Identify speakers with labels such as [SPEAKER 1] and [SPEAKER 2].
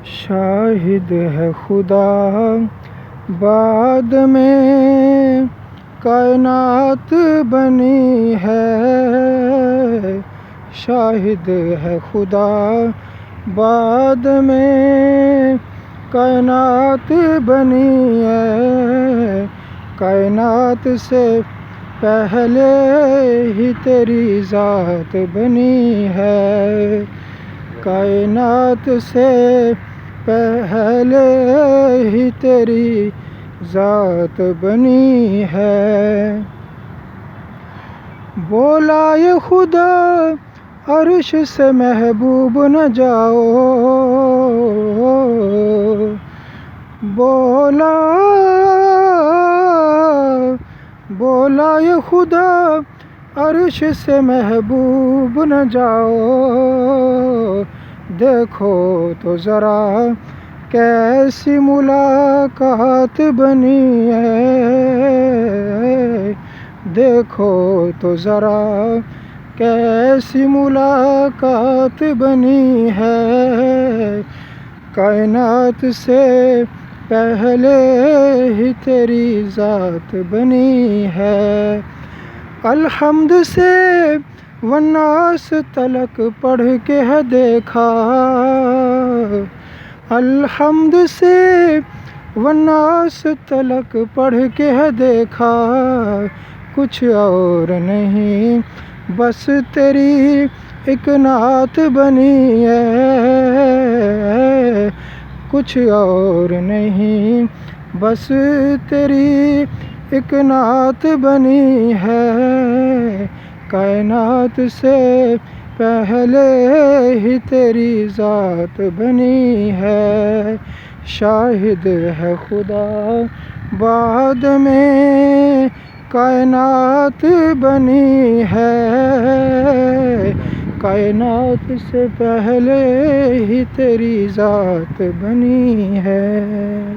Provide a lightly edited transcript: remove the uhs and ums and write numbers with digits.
[SPEAKER 1] شاہد ہے خدا بعد میں کائنات بنی ہے، شاہد ہے خدا بعد میں کائنات بنی ہے، کائنات سے پہلے ہی تیری ذات بنی ہے، کائنات سے پہلے ہی تیری ذات بنی ہے۔ بولا یہ خدا عرش سے محبوب نہ جاؤ، بولا یہ خدا عرش سے محبوب نہ جاؤ، دیکھو تو ذرا کیسی ملاقات بنی ہے، دیکھو تو ذرا کیسی ملاقات بنی ہے، کائنات سے پہلے ہی تیری ذات بنی ہے۔ الحمد سے والناس تلک پڑھ کے ہے دیکھا، الحمد سے والناس تلک پڑھ کے ہے دیکھا، کچھ اور نہیں بس تیری ایک نعت بنی ہے، کچھ اور نہیں بس تیری ایک نعت بنی ہے، کائنات سے پہلے ہی تیری ذات بنی ہے، شاہد ہے خدا بعد میں کائنات بنی ہے، کائنات سے پہلے ہی تیری ذات بنی ہے۔